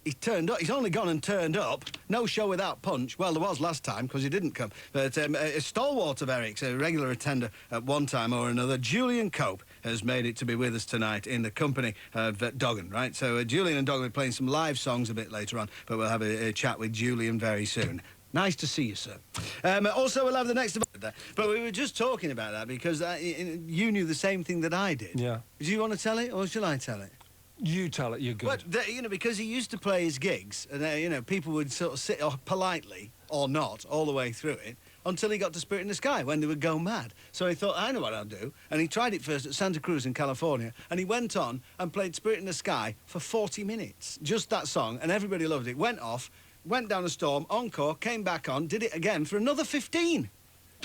He's turned up. He's only gone and turned up. No show without punch. Well, there was last time, because he didn't come. But a stalwart of Eric's, a regular attender at one time or another, Julian Cope, has made it to be with us tonight in the company of Doggan, right? So Julian and Doggan will be playing some live songs a bit later on, but we'll have a chat with Julian very soon. Nice to see you, sir. Also, we'll have the next... But we were just talking about that because you knew the same thing that I did. Yeah. Do you want to tell it, or shall I tell it? You tell it, you're good. But, you know, because he used to play his gigs, and, you know, people would sort of sit politely, or not, all the way through it, until he got to Spirit in the Sky, when they would go mad. So he thought, I know what I'll do. And he tried it first at Santa Cruz in California, and he went on and played Spirit in the Sky for 40 minutes. Just that song, and everybody loved it. Went off, went down a storm, encore, came back on, did it again for another 15.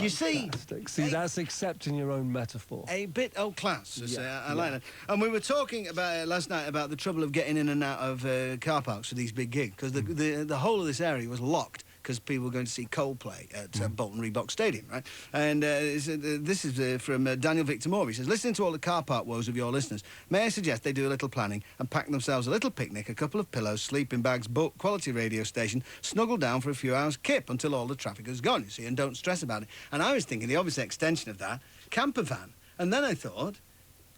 You see? See, that's accepting your own metaphor. A bit old class. Yeah, I like that. And we were talking about last night about the trouble of getting in and out of car parks for these big gigs, because the whole of this area was locked because people were going to see Coldplay at Bolton Reebok Stadium, right? And this is from Daniel Victor Moore. He says, listening to all the car park woes of your listeners, may I suggest they do a little planning and pack themselves a little picnic, a couple of pillows, sleeping bags, book, quality radio station, snuggle down for a few hours, kip until all the traffic is gone, you see, and don't stress about it. And I was thinking the obvious extension of that, camper van. And then I thought,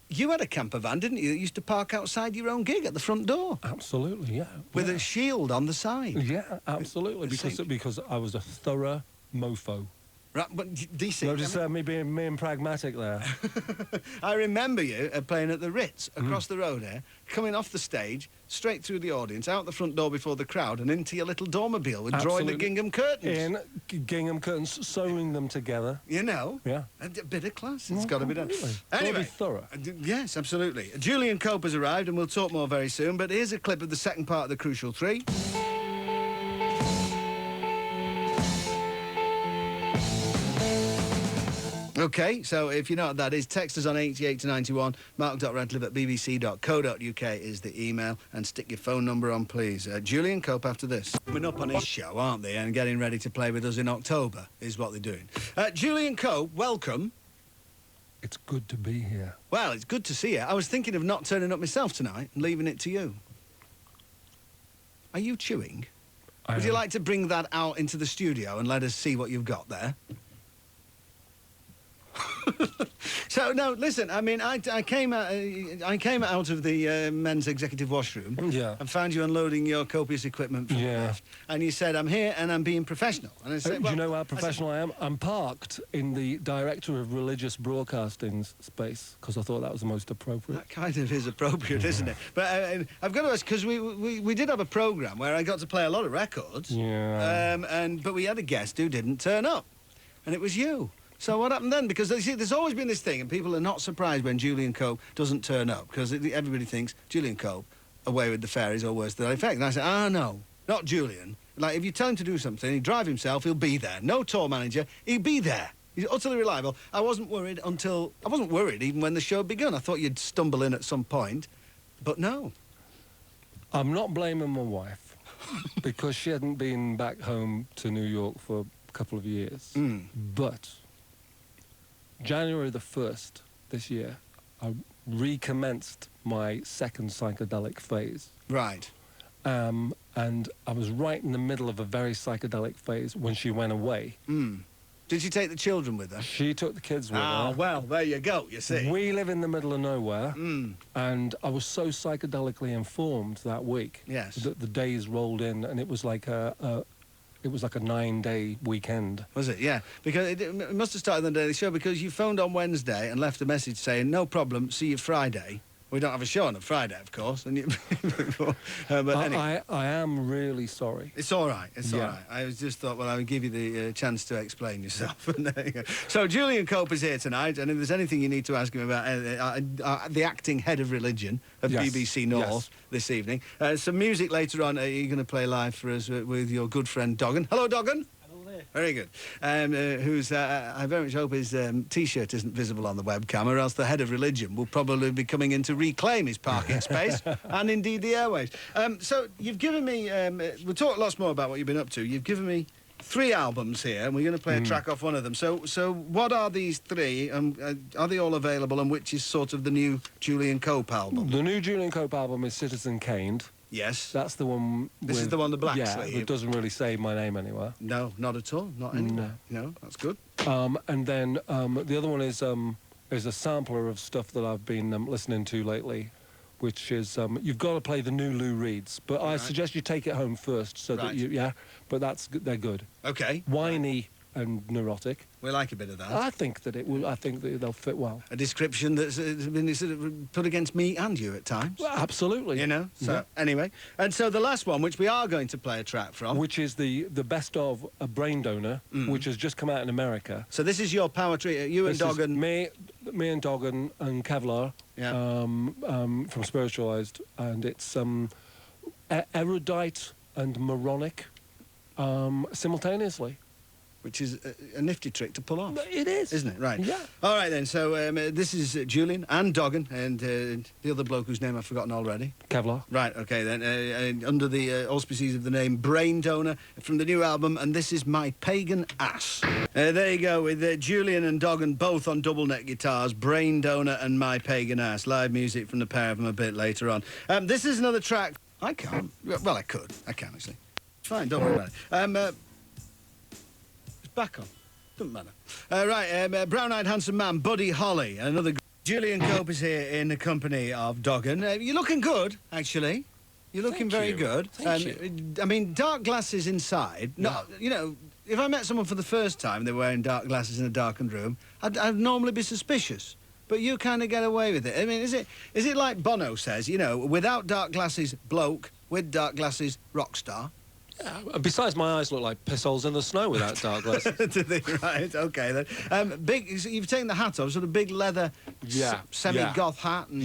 you had a camper van, didn't you, that used to park outside your own gig at the front door? Absolutely, yeah. With a shield on the side? Yeah, absolutely, because I was a thorough mofo. Right, but DC... Notice me being pragmatic there. I remember you playing at the Ritz, across the road here, coming off the stage, straight through the audience, out the front door before the crowd, and into your little dormobile with drawing the gingham curtains. In gingham curtains, sewing them together. You know? Yeah. A bit of class. It's got to be done. Really. Anyway. Be thorough. Yes, absolutely. Julian Cope has arrived, and we'll talk more very soon, but here's a clip of the second part of the Crucial Three. OK, so if you know what that is, text us on 88 to 91, mark.radcliffe@bbc.co.uk is the email, and stick your phone number on, please. Julian Cope after this. Coming up on his show, aren't they, and getting ready to play with us in October is what they're doing. Julian Cope, welcome. It's good to be here. Well, it's good to see you. I was thinking of not turning up myself tonight and leaving it to you. Are you chewing? Would you like to bring that out into the studio and let us see what you've got there? So no, listen. I mean, I came out of the men's executive washroom. Yeah. And found you unloading your copious equipment from the lift. And you said, "I'm here and I'm being professional." And I said, do you know how professional I am? I'm parked in the Director of Religious Broadcasting's space because I thought that was the most appropriate. That kind of is appropriate, isn't it? But I've got to ask, because we did have a programme where I got to play a lot of records. Yeah. But we had a guest who didn't turn up, and it was you. So what happened then? Because there's always been this thing, and people are not surprised when Julian Cope doesn't turn up, because everybody thinks Julian Cope, away with the fairies or worse to that effect. And I said, no, not Julian. Like, if you tell him to do something, he'd drive himself, he'll be there. No tour manager, he'd be there. He's utterly reliable. I wasn't worried even when the show had begun. I thought you'd stumble in at some point, but no. I'm not blaming my wife, because she hadn't been back home to New York for a couple of years. But January the 1st this year, I recommenced my second psychedelic phase. Right. And I was right in the middle of a very psychedelic phase when she went away. Did she take the children with her? She took the kids with her. Ah, well, there you go, you see. We live in the middle of nowhere, and I was so psychedelically informed that week. Yes. That the days rolled in, and it was like a 9-day weekend. Was it? Yeah. Because it must have started on the day of the show, because you phoned on Wednesday and left a message saying, no problem, see you Friday. We don't have a show on a Friday, of course. And but anyway. I am really sorry. It's all right. It's all right. I just thought, well, I would give you the chance to explain yourself. So Julian Cope is here tonight, and if there's anything you need to ask him about the acting head of religion of BBC North this evening. Some music later on. You're going to play live for us with your good friend Doggan. Hello, Doggan. Very good. Who's, I very much hope his T-shirt isn't visible on the webcam, or else the head of religion will probably be coming in to reclaim his parking space, and indeed the airwaves. So you've given me, we'll talk lots more about what you've been up to. You've given me 3 albums here, and we're going to play a track off one of them. So what are these 3? Are they all available, and which is sort of the new Julian Cope album? The new Julian Cope album is Citizen Caned. Yes. That's the one. This is the one, the black sleeve. Yeah, it doesn't really say my name anywhere. No, not at all. Not anywhere. No, that's good. And then the other one is a sampler of stuff that I've been listening to lately, which is you've got to play the new Lou Reeds, but I suggest you take it home first so that you but they're good. Okay. Whiny and neurotic. We like a bit of that. I think that they'll fit well. A description that's been sort of put against me and you at times. Well, absolutely. You know. So anyway, and so the last one, which we are going to play a track from, which is the best of a Brain Donor, which has just come out in America. So this is your power trio, you and Doggan. Me and Doggan and Kevlar from Spiritualized, and it's erudite and moronic simultaneously. Which is a nifty trick to pull off. It is. Isn't it? Right. Yeah. All right, then. So this is Julian and Doggan and the other bloke whose name I've forgotten already. Kevlar. Right, OK, then. Under the auspices of the name Brain Donor from the new album, and this is My Pagan Ass. There you go, with Julian and Doggan both on double neck guitars, Brain Donor and My Pagan Ass. Live music from the pair of them a bit later on. This is another track. I can't. Well, I could. I can, actually. It's fine, don't worry about it. Back on. Doesn't matter. Right, brown-eyed handsome man, Buddy Holly, another... Julian Cope is here in the company of Doggan. You're looking good, actually. You're looking very good. Thank you. I mean, dark glasses inside. Yeah. No, you know, if I met someone for the first time, they're wearing dark glasses in a darkened room, I'd normally be suspicious. But you kind of get away with it. I mean, is it like Bono says, you know, without dark glasses, bloke, with dark glasses, rock star? Yeah, besides, my eyes look like piss holes in the snow without dark glasses. Do they? Right, OK, then. Big. So you've taken the hat off, sort of big leather, semi-goth hat. And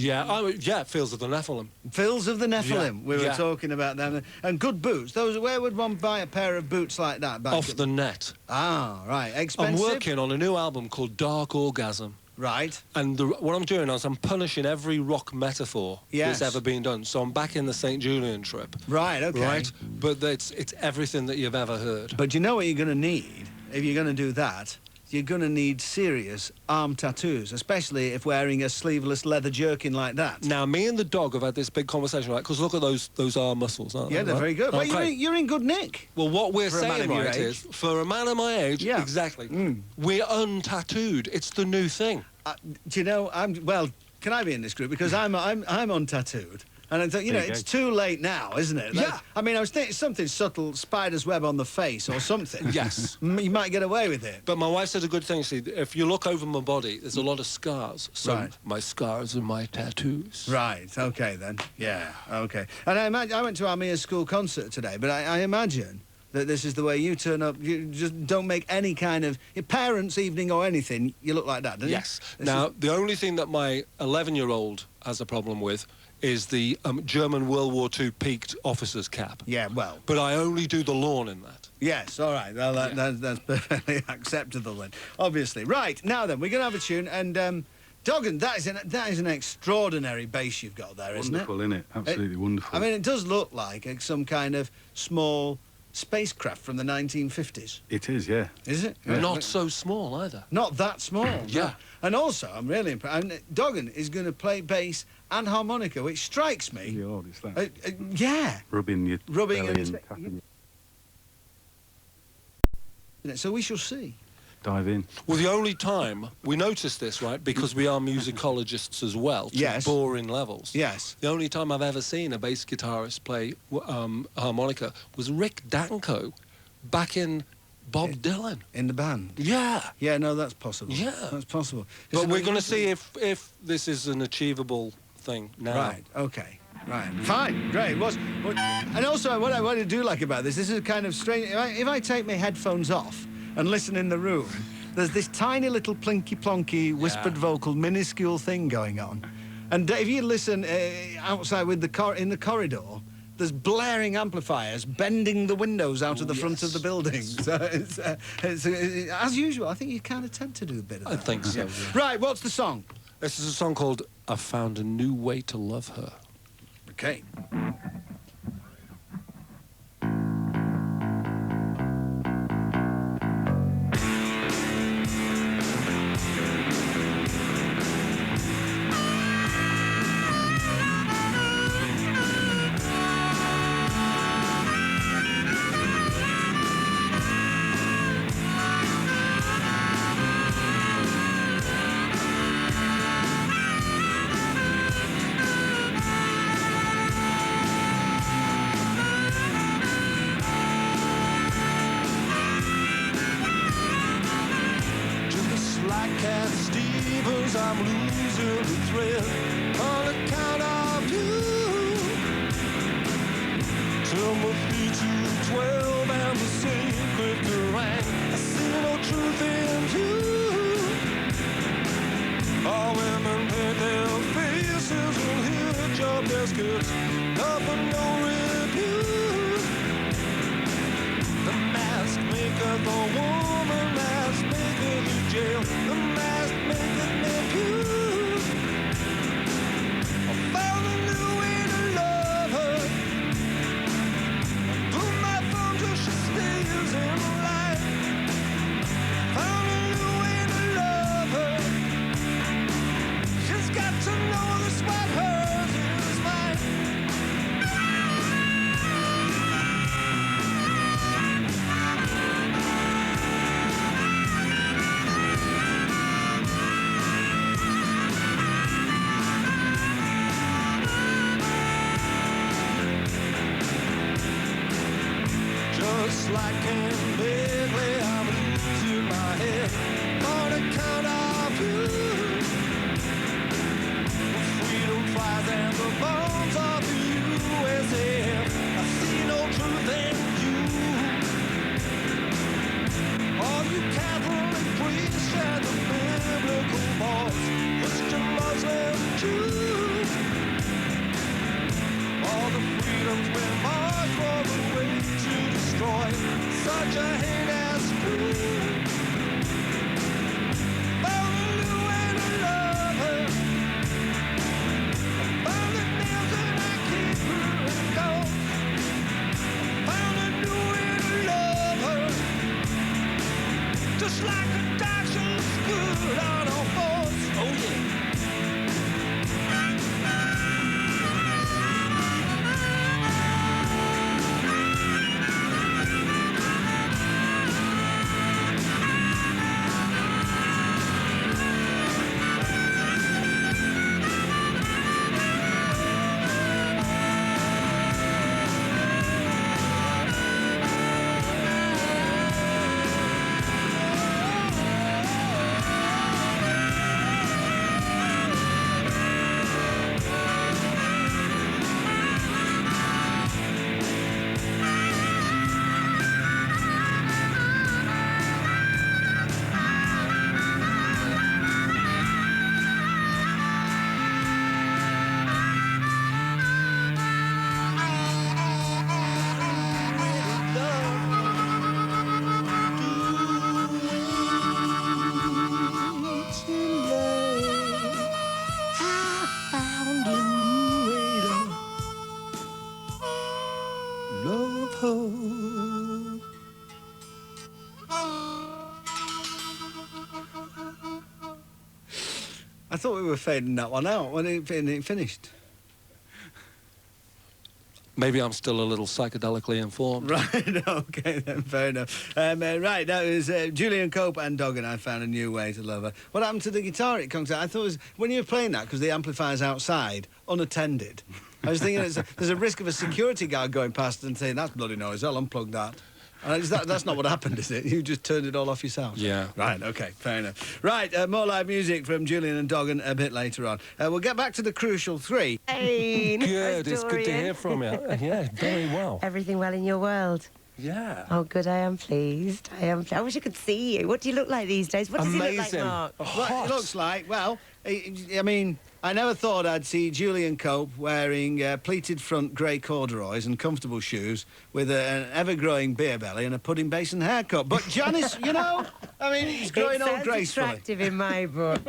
Fields of the Nephilim. Fields of the Nephilim, we were yeah. talking about them. And good boots. Where would one buy a pair of boots like that? Off the net. Ah, right. Expensive? I'm working on a new album called Dark Orgasm. Right. And what I'm doing is I'm punishing every rock metaphor that's ever been done. So I'm back in the St. Julian trip. Right, OK. Right? But it's everything that you've ever heard. But you know what you're going to need, if you're going to do that? You're going to need serious arm tattoos, especially if wearing a sleeveless leather jerkin like that. Now, me and the dog have had this big conversation, right? Because look at those arm muscles, aren't they? Yeah, they're very good. Okay. Well, you're in good nick. Well, what we're saying, right, is, for a man of my age, exactly, we're untattooed. It's the new thing. Do you know, can I be in this group? Because I'm untattooed. And I thought, you know, it's too late now, isn't it? Yeah. I mean, I was thinking something subtle, spider's web on the face or something. Yes. You might get away with it. But my wife said a good thing. See, if you look over my body, there's a lot of scars. So my scars are my tattoos. Right, OK, then. Yeah, OK. And I went to Armia's school concert today, but I imagine that this is the way you turn up. You just don't make any kind of... Your parents' evening or anything, you look like that, don't you? Yes. Now, the only thing that my 11-year-old has a problem with is the German World War II peaked officer's cap. Yeah, well... But I only do the lawn in that. Yes, all right. Well, that's perfectly acceptable then, obviously. Right, now then, we're going to have a tune, and... Doggan, that is an extraordinary bass you've got there, isn't it? Wonderful, isn't it? Absolutely wonderful. I mean, it does look like some kind of small spacecraft from the 1950s. It is, yeah. Is it? Yeah. Not so small, either. Not that small. Yeah. No. And also, I'm really impressed. Doggan is going to play bass and harmonica, which strikes me... Really odd, it's that. Yeah. Rubbing your belly and tapping So we shall see. Dive in. Well, the only time we notice this, right, because we are musicologists as well, to boring levels. Yes. The only time I've ever seen a bass guitarist play harmonica was Rick Danko back in Bob Dylan. In the band? Yeah. Yeah, no, that's possible. Yeah. That's possible. But we're going to see if this is an achievable thing now. Right, OK. Right, fine, great. And also, what I do like about this is a kind of strange... If I take my headphones off and listen in the room, there's this tiny little plinky-plonky, whispered vocal, minuscule thing going on. And if you listen outside with in the corridor, there's blaring amplifiers bending the windows out of the front of the building. So it's as usual, I think you kind of tend to do a bit of that. I think so, yeah. Right, what's the song? This is a song called I Found a New Way to Love Her. OK. I'm losing the thread on account of you. Timothy 2:12 and the secret rang. I see no truth in you. All women paint their faces and hear job deskers, nothing, no review. The mask maker, the woman mask maker, the jail, the mask maker, nephew. I found a new way to love her. Put my phone till she stays in the light. Found a new way to love her. She's got to know this what hers is mine. Just like Ken Begley, I'm losing my head on account of you. Freedom flies and the bombs of the USA. I see no truth in you. All you Catholic priests and the biblical boys, Christian, Muslim, Jew. All the freedoms we march for the way to destroy such a heinous fool. Found a new way to love her. Found the nails and I keep her in gold. Found a new way to love her. Just like a dog should good on all fours. Oh yeah. I thought we were fading that one out when it finished. Maybe I'm still a little psychedelically informed. Right, okay then, fair enough. Right, that was Julian Cope and Dog and I Found a New Way to Love Her. What happened to the guitar at concert? I thought it was, when you were playing that, because the amplifier's outside, unattended, I was thinking there's a risk of a security guard going past and saying, that's bloody noise, I'll unplug that. That's not what happened, is it? You just turned it all off yourself? Yeah. Right, OK, fair enough. Right, more live music from Julian and Doggan a bit later on. We'll get back to the crucial three. Hey, good, it's good to hear from you. Yeah, very well. Everything well in your world? Yeah. Oh, good, I am pleased. I wish I could see you. What do you look like these days? What does he look like, Mark? Well, it looks like, well, I mean, I never thought I'd see Julian Cope wearing pleated front grey corduroys and comfortable shoes with an ever-growing beer belly and a pudding basin haircut. But Janice, you know, I mean, he's growing old gracefully. Attractive in my book.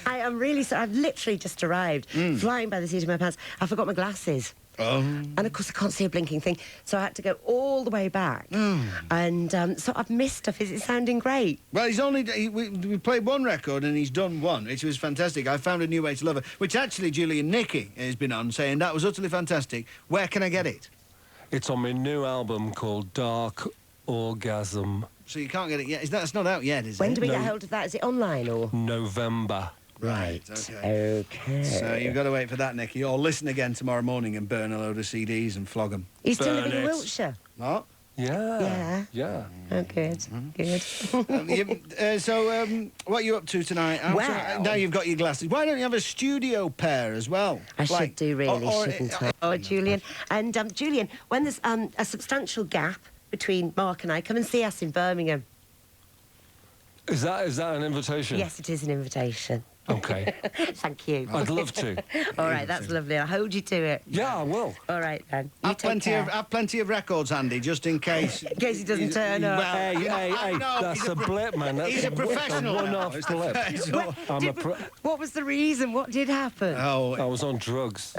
I am really sorry. I've literally just arrived, flying by the seat of my pants. I forgot my glasses. And of course I can't see a blinking thing, so I had to go all the way back. And so I've missed stuff. Is it sounding great? Well, we played one record and he's done one, which was fantastic. I Found a New Way to Love Her, which actually Julian Nicky has been on saying that was utterly fantastic. Where can I get it? It's on my new album called Dark Orgasm. So you can't get it yet. That's not out yet, is it? When do we get hold of that? Is it online or? November. Right, okay. So you've got to wait for that, Nicky, or listen again tomorrow morning and burn a load of CDs and flog them. You still living in Wiltshire? What? Yeah. Oh, good. What are you up to tonight? Well- Now you've got your glasses. Why don't you have a studio pair as well? I should do, really, shouldn't I? Oh, Julian. And, Julian, when there's a substantial gap between Mark and I, come and see us in Birmingham. Is that an invitation? Yes, it is an invitation. Okay. Thank you. I'd love to. All right, that's lovely. I'll hold you to it. Yeah, I will. All right, then. You Have take care. plenty of records handy, just in case. In case he doesn't turn up. Hey, no, that's a blip, man. That's he's a professional. a one-off blip. What was the reason? What did happen? I was on drugs.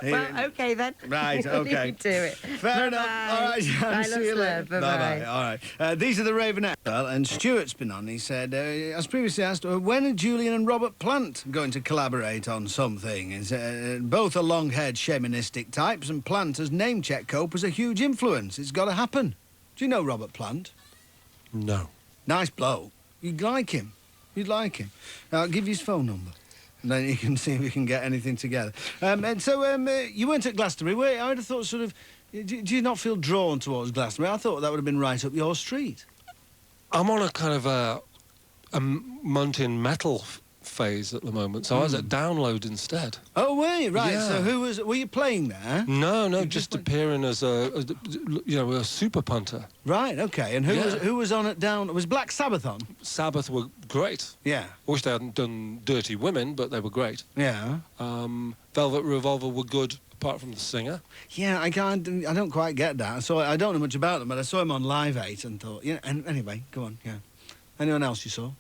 Well, okay, then. Right, okay. You do it. Fair enough. All right, Bye, see you later. love. Bye-bye. All right. These are the Ravenette. Well, and Stuart's been on. He said, as previously asked, when are Julian and Robert Plant going to collaborate on something? Both are long-haired shamanistic types, and Plant has name-checked Cope as a huge influence. It's got to happen. Do you know Robert Plant? No. Nice bloke. You'd like him. You'd like him. Now, I'll give you his phone number. And then you can see if we can get anything together. You weren't at Glastonbury, were you? I would have thought sort of... Do you not feel drawn towards Glastonbury? I thought that would have been right up your street. I'm on a kind of a mountain metal phase at the moment, so I was at Download instead. Oh, were you? Right. Yeah. So were you playing there? No, just appearing as a super punter. Right, OK. And who was on at Down... Was Black Sabbath on? Sabbath were great. Yeah. I wish they hadn't done Dirty Women, but they were great. Yeah. Velvet Revolver were good, apart from the singer. Yeah, I don't quite get that. I don't know much about them, but I saw him on Live 8 and thought... Yeah, and anyway, go on, yeah. Anyone else you saw?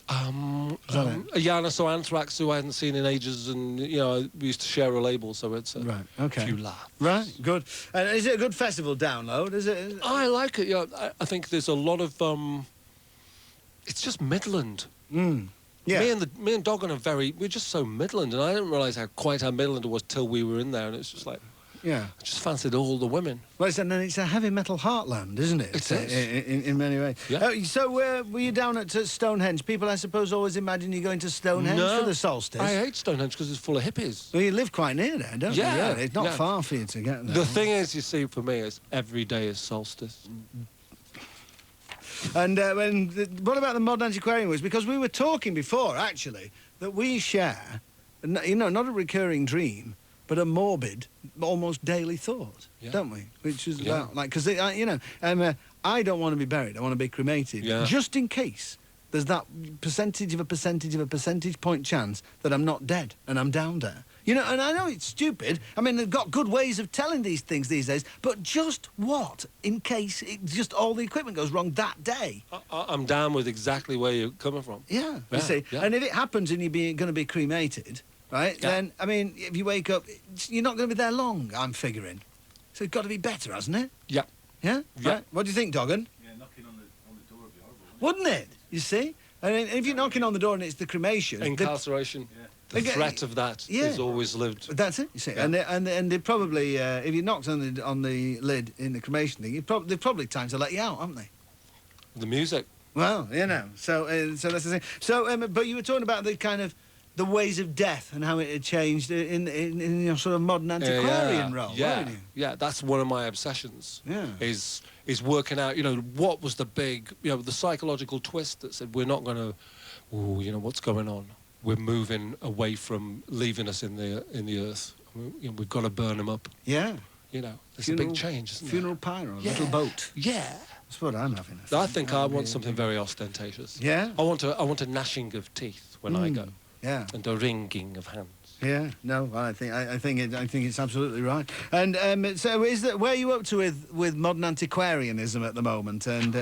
Yeah, and I saw Anthrax, who I hadn't seen in ages, and, we used to share a label, so it's a few laughs. Right, good. Is it a good festival, Download? Is it? I like it, yeah. I think there's a lot of... it's just Midland. Mm. Yeah. Me and Doggin are we're just so Midland, and I didn't realise how Midland it was till we were in there, and it's just like... Yeah. I just fancied all the women. Well, it's a heavy metal heartland, isn't it? It is. In many ways. Yeah. So were you down at Stonehenge? People, I suppose, always imagine you're going to Stonehenge for the solstice. I hate Stonehenge because it's full of hippies. Well, you live quite near there, don't you? Yeah. It's not far for you to get there. The thing is, you see, for me, is every day is solstice. And what about the modern antiquarian was? Because we were talking before, actually, that we share, not a recurring dream, but a morbid, almost daily thought, don't we? Which is about, because, I don't want to be buried. I want to be cremated. Yeah. Just in case there's that percentage of a percentage point chance that I'm not dead and I'm down there. And I know it's stupid. I mean, they've got good ways of telling these things these days, but just what in case just all the equipment goes wrong that day? I'm down with exactly where you're coming from. Yeah, you see. Yeah. And if it happens and you're going to be cremated... Right, then, I mean, if you wake up, you're not going to be there long, I'm figuring. So it's got to be better, hasn't it? Yeah. Yeah? Yeah. Right. What do you think, Doggin? Yeah, knocking on the door would be horrible. Wouldn't it? You see? I mean, if you're knocking on the door and it's the cremation... Incarceration. The threat of that is always lived. That's it, you see. Yeah. And they probably, if you knocked on the lid in the cremation thing, they've probably time to let you out, haven't they? The music. Well, so that's the thing. So, but you were talking about the kind of... the ways of death and how it had changed in your sort of modern antiquarian role, weren't you? Yeah, that's one of my obsessions. Yeah. Is working out, what was the big, the psychological twist that said we're not going to, what's going on? We're moving away from leaving us in the earth. We've got to burn them up. Yeah. There's a big change, isn't funeral there? pyro, little boat. Yeah. That's what I'm having. I think I want something very ostentatious. Yeah. I want a gnashing of teeth when I go. Yeah. And a wringing of hands. Yeah. No, I think it's absolutely right. And so where are you up to with modern antiquarianism at the moment? And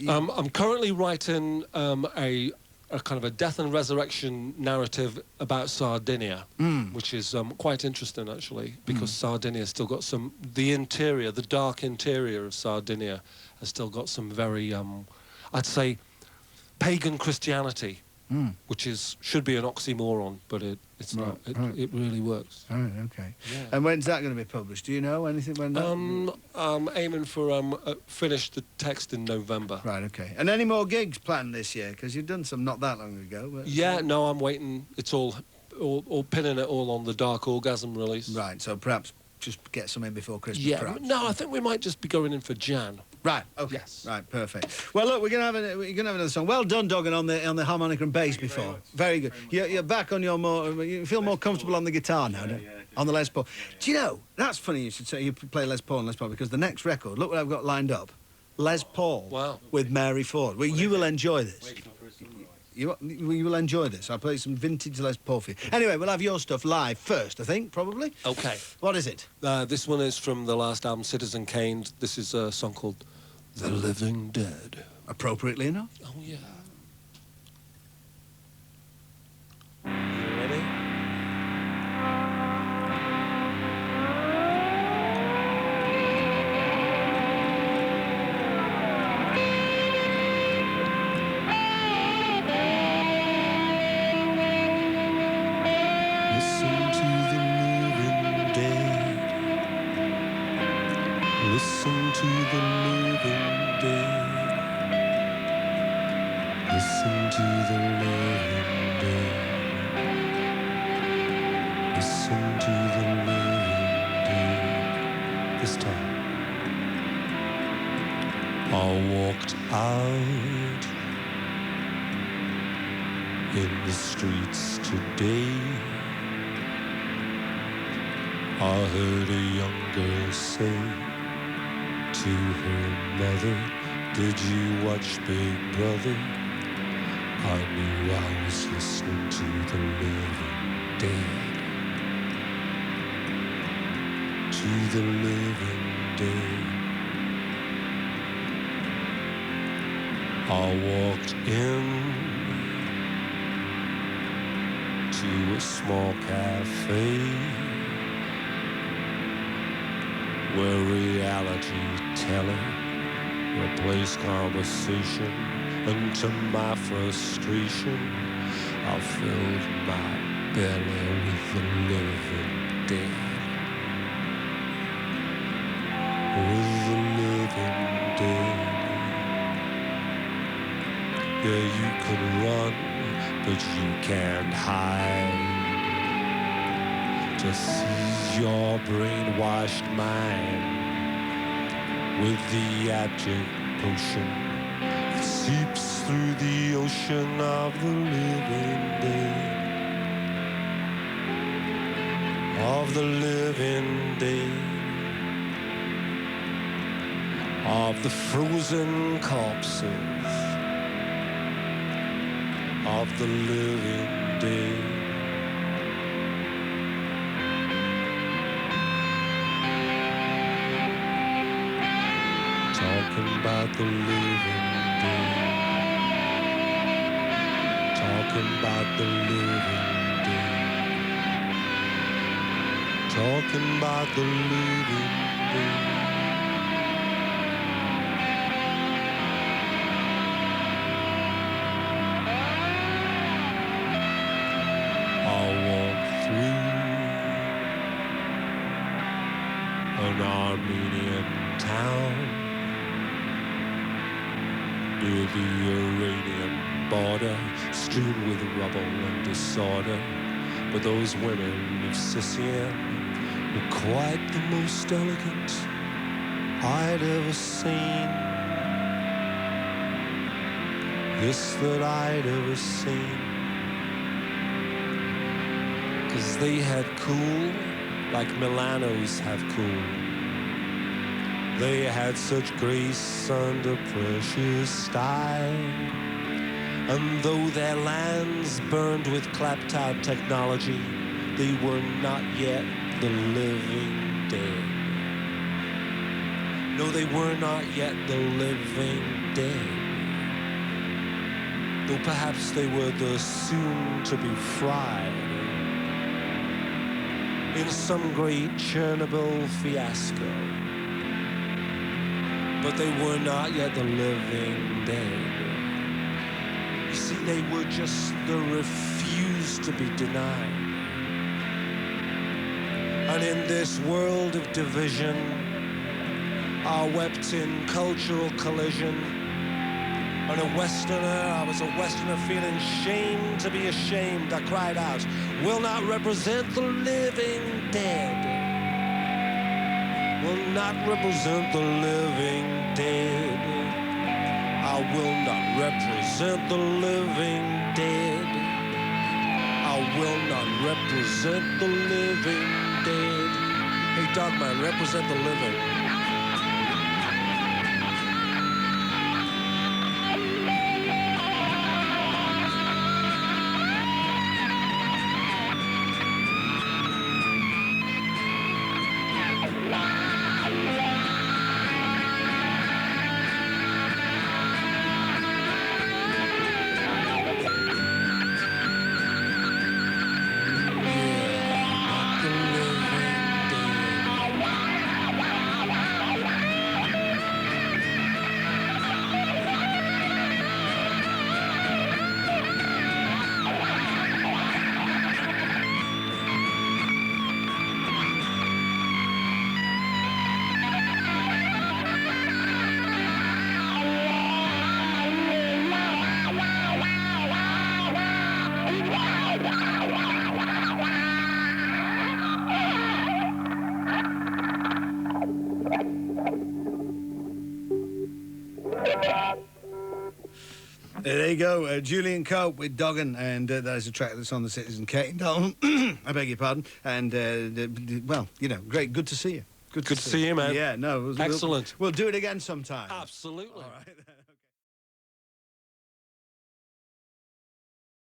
I'm currently writing a kind of a death and resurrection narrative about Sardinia, which is quite interesting actually, because Sardinia's still got the dark interior of Sardinia has still got some very, I'd say, pagan Christianity. Which should be an oxymoron, but it's not. It really works. Right, okay. Yeah. And when's that going to be published? Do you know anything when that? I'm aiming for finish the text in November. Right, okay. And any more gigs planned this year? Because you've done some not that long ago. But... Yeah, no, I'm waiting. It's all pinning it all on the Dark Orgasm release. Right, so perhaps just get some in before Christmas. Yeah, perhaps. no, I think we might just be going in for Jan. Right. Okay. Yes. Right. Perfect. Well, look, we're gonna have another song. Well done, Duggan, on the harmonica and bass before. Very good. You're back on your more. You feel more comfortable on the guitar now, don't you? On the Les Paul. Do you know? That's funny. You should say you play Les Paul and Les Paul, because the next record. Look what I've got lined up. Les Paul. Wow. With Mary Ford. Well, you will enjoy this. You will enjoy this. I'll play some vintage Les Paul for you. Anyway, we'll have your stuff live first, I think, probably. Okay. What is it? This one is from the last album, Citizen Kane. This is a song called The Living Dead. Appropriately enough. Oh, yeah. You ready? Listen to the living dead. Listen to the living dead. Listen to the living dead. Listen to the living dead. This time I walked out in the streets today. I heard a young girl say to her mother, "Did you watch Big Brother?" I knew I was listening to the living dead. To the living dead. I walked in to a small cafe where reality telling replaced conversation, and to my frustration, I filled my belly with the living dead. With the living dead. Yeah, you can run, but you can't hide. To seize your brainwashed mind with the abject potion that seeps through the ocean of the living dead. Of the living dead. Of the frozen corpses of the living dead. Talking about the living dead. Talking about the living dead. Talking about the living dead. An Armenian town near the Iranian border, strewn with rubble and disorder. But those women of Sicyon were quite the most elegant I'd ever seen. Yes, that I'd ever seen. 'Cause they had cool like Milanos have cool. They had such grace under precious style. And though their lands burned with clapped-out technology, they were not yet the living dead. No, they were not yet the living dead. Though perhaps they were the soon-to-be fried in some great Chernobyl fiasco. But they were not yet the living dead. You see, they were just the refused to be denied. And in this world of division, I wept in cultural collision. And a Westerner, I was a Westerner feeling shame to be ashamed. I cried out, will not represent the living dead. not represent the living dead. I will not represent the living dead. I will not represent the living dead. Hey, Dogman, represent the living. There you go, Julian Cope with Doggin, and that is a track that's on the Citizen Kate and Dalton. I beg your pardon. And, well, you know, great, good to see you. Good to see you, man. Yeah, no. Excellent. We'll do it again sometime. Absolutely. All right.